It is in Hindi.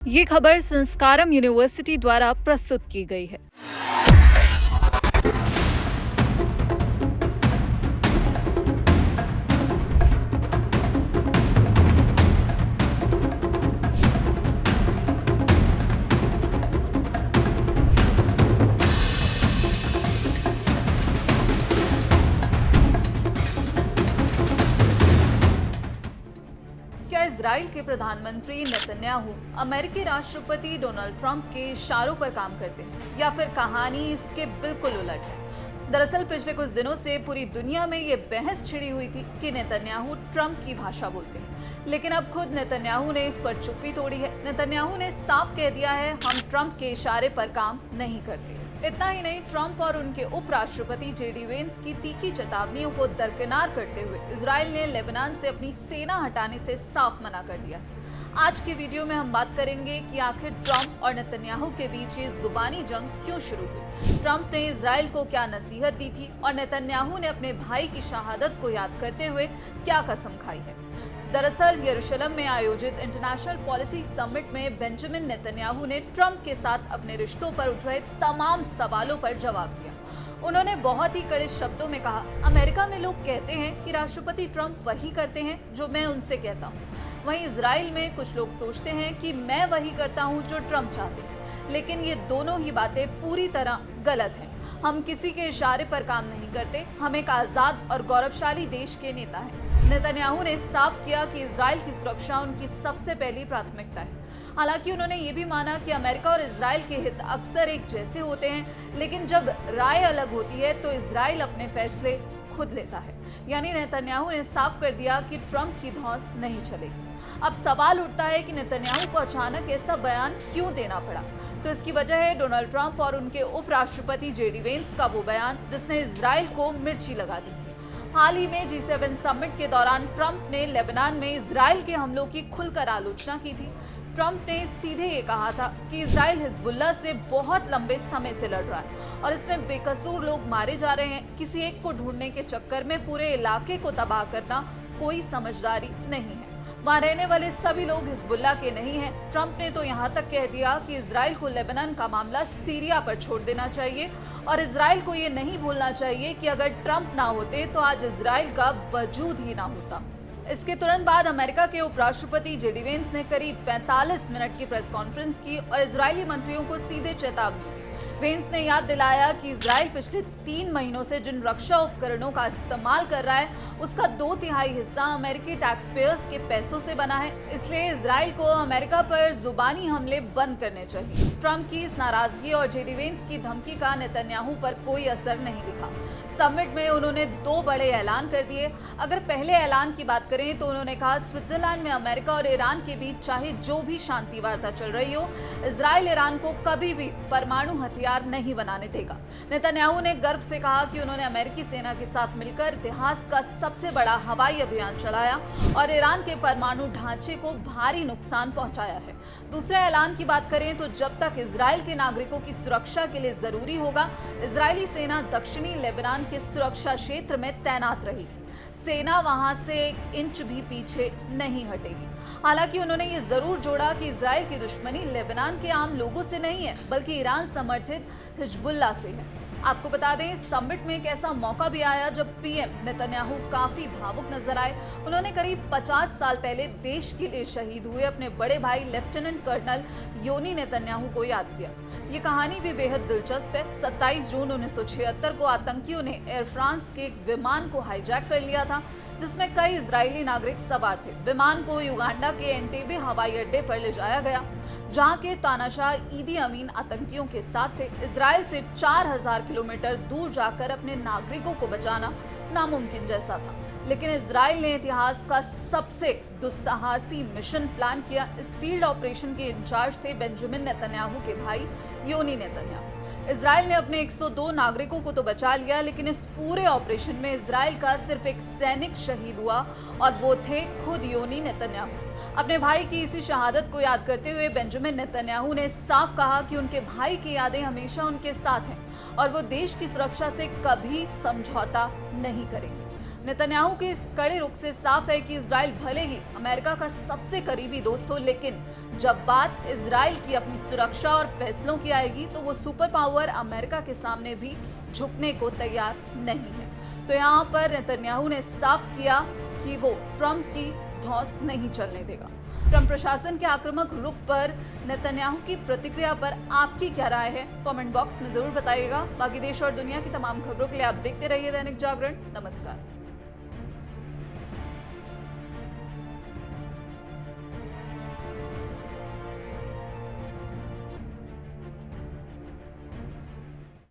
ये खबर संस्कारम यूनिवर्सिटी द्वारा प्रस्तुत की गई है। क्या इजराइल के प्रधानमंत्री नेतन्याहू अमेरिकी राष्ट्रपति डोनाल्ड ट्रंप के इशारों पर काम करते हैं या फिर कहानी इसके बिल्कुल उलट है? दरअसल पिछले कुछ दिनों से पूरी दुनिया में ये बहस छिड़ी हुई थी कि नेतन्याहू ट्रंप की भाषा बोलते हैं, लेकिन अब खुद नेतन्याहू ने इस पर चुप्पी तोड़ी है। नेतन्याहू ने साफ कह दिया है, हम ट्रंप के इशारे पर काम नहीं करते। इतना ही नहीं, ट्रंप और उनके उपराष्ट्रपति जेडी वेंस की तीखी चेतावनियों को दरकिनार करते हुए इजराइल ने लेबनान से अपनी सेना हटाने से साफ मना कर दिया। आज की वीडियो में हम बात करेंगे कि आखिर ट्रंप और नेतन्याहू के बीच ये जुबानी जंग क्यों शुरू हुई। ट्रंप ने इजराइल को क्या नसीहत दी थी और नेतन्याहू ने अपने भाई की शहादत को याद करते हुए क्या कसम खाई है। दरअसल यरूशलेम में आयोजित इंटरनेशनल पॉलिसी समिट में बेंजामिन नेतन्याहू ने ट्रंप के साथ अपने रिश्तों पर उठ रहे तमाम सवालों पर जवाब दिया। उन्होंने बहुत ही कड़े शब्दों में कहा, अमेरिका में लोग कहते हैं कि राष्ट्रपति ट्रंप वही करते हैं जो मैं उनसे कहता हूँ, वहीं इजराइल में कुछ लोग सोचते हैं कि मैं वही करता हूँ जो ट्रंप चाहते हैं, लेकिन ये दोनों ही बातें पूरी तरह गलत हैं। हम किसी के इशारे पर काम नहीं करते, हम एक आजाद और गौरवशाली देश के नेता हैं। नेतन्याहू ने साफ किया कि इजराइल की सुरक्षा उनकी सबसे पहली प्राथमिकता है। हालांकि उन्होंने ये भी माना कि अमेरिका और इजराइल के हित अक्सर एक जैसे होते हैं, लेकिन जब राय अलग होती है तो इजराइल अपने फैसले खुद लेता है। यानी नेतन्याहू ने साफ कर दिया कि ट्रंप की धौंस नहीं चलेगी। अब सवाल उठता है कि नेतन्याहू को अचानक ऐसा बयान क्यों देना पड़ा। तो इसकी वजह है डोनाल्ड ट्रंप और उनके उपराष्ट्रपति जेडी वेंस का वो बयान जिसने इजराइल को मिर्ची लगा दी थी। हाल ही में G7 समिट के दौरान ट्रंप ने लेबनान में इजराइल के हमलों की खुलकर आलोचना की थी। ट्रंप ने सीधे ये कहा था कि इजराइल हिजबुल्लाह से बहुत लंबे समय से लड़ रहा है और इसमें बेकसूर लोग मारे जा रहे हैं। किसी एक को ढूंढने के चक्कर में पूरे इलाके को तबाह करना कोई समझदारी नहीं है। वहाँ रहने वाले सभी लोग हिजबुल्लाह के नहीं हैं। ट्रंप ने तो यहाँ तक कह दिया कि इजराइल को लेबनान का मामला सीरिया पर छोड़ देना चाहिए और इजराइल को ये नहीं भूलना चाहिए कि अगर ट्रंप ना होते तो आज इजराइल का वजूद ही ना होता। इसके तुरंत बाद अमेरिका के उपराष्ट्रपति जेडी वेंस ने करीब 45 मिनट की प्रेस कॉन्फ्रेंस की और इजरायली मंत्रियों को सीधे चेतावनी दी। वेंस ने याद दिलाया कि इजराइल पिछले 3 महीनों से जिन रक्षा उपकरणों का इस्तेमाल कर रहा है उसका 2/3 हिस्सा अमेरिकी टैक्स पेयर्स के पैसों से बना है, इसलिए इजराइल को अमेरिका पर जुबानी हमले बंद करने चाहिए। ट्रंप की इस नाराजगी और जेडी वेंस की धमकी का नेतन्याहू पर कोई असर नहीं दिखा। समिट में उन्होंने 2 बड़े ऐलान कर दिए। अगर पहले ऐलान की बात करें तो उन्होंने कहा, स्विट्जरलैंड में अमेरिका और ईरान के बीच चाहे जो भी शांति वार्ता चल रही हो, इजराइल ईरान को कभी भी परमाणु हथियार नहीं बनाने देगा। नेतन्याहू ने गर्व से कहा कि उन्होंने अमेरिकी सेना के साथ मिलकर इतिहास का सबसे बड़ा हवाई अभियान चलाया और ईरान के परमाणु ढांचे को भारी नुकसान पहुंचाया है। दूसरे ऐलान की बात करें तो जब तक इजराइल के नागरिकों की सुरक्षा के लिए जरूरी होगा, इजरायली सेना दक्षिणी लेबनान के सुरक्षा क्षेत्र में तैनात रहेगी। सेना वहां से 1 इंच भी पीछे नहीं हटेगी। हालांकि उन्होंने ये जरूर जोड़ा कि इजराइल की दुश्मनी लेबनान के आम लोगों से नहीं है, बल्कि ईरान समर्थित हिजबुल्लाह से है। आपको बता दें, समिट में एक ऐसा मौका भी आया जब पीएम नेतन्याहू काफी भावुक नजर आए। उन्होंने करीब 50 साल पहले देश के लिए शहीद हुए अपने बड़े भाई लेफ्टिनेंट कर्नल योनी नेतन्याहू को याद किया। ये कहानी भी बेहद दिलचस्प है। 27 जून 1976 को आतंकियों ने एयर फ्रांस के एक विमान को हाईजैक कर लिया था, जिसमें कई इजरायली नागरिक सवार थे। विमान को युगांडा के एंटेबे हवाई अड्डे पर ले जाया गया, जहां के तानाशाह ईदी अमीन आतंकियों के साथ थे। इजराइल से 4000 किलोमीटर दूर जाकर अपने नागरिकों को बचाना नामुमकिन जैसा था, लेकिन इजराइल ने इतिहास का सबसे दुस्साहसी मिशन प्लान किया। इस फील्ड ऑपरेशन के इंचार्ज थे बेंजामिन नेतन्याहू के भाई योनी नेतन्याहू। इजराइल ने अपने 102 नागरिकों को तो बचा लिया, लेकिन इस पूरे ऑपरेशन में इजराइल का सिर्फ एक सैनिक शहीद हुआ और वो थे खुद योनी नेतन्याहू। अपने भाई की इसी शहादत को याद करते हुए बेंजामिन नेतन्याहू ने साफ कहा कि उनके भाई की यादें हमेशा उनके साथ हैं और वो देश की सुरक्षा से कभी समझौता नहीं करेंगे। नेतन्याहू के इस कड़े रुख से साफ है कि इजराइल भले ही अमेरिका का सबसे करीबी दोस्त हो, लेकिन जब बात इजराइल की अपनी सुरक्षा और फैसलों की आएगी तो वो सुपर पावर अमेरिका के सामने भी झुकने को तैयार नहीं है। तो यहाँ पर नेतन्याहू ने साफ किया कि वो ट्रंप की धौंस नहीं चलने देगा। ट्रंप प्रशासन के आक्रामक रुख पर नेतन्याहू की प्रतिक्रिया पर आपकी क्या राय है? कमेंट बॉक्स में जरूर बताइएगा। बाकी देश और दुनिया की तमाम खबरों के लिए आप देखते रहिए दैनिक जागरण। नमस्कार।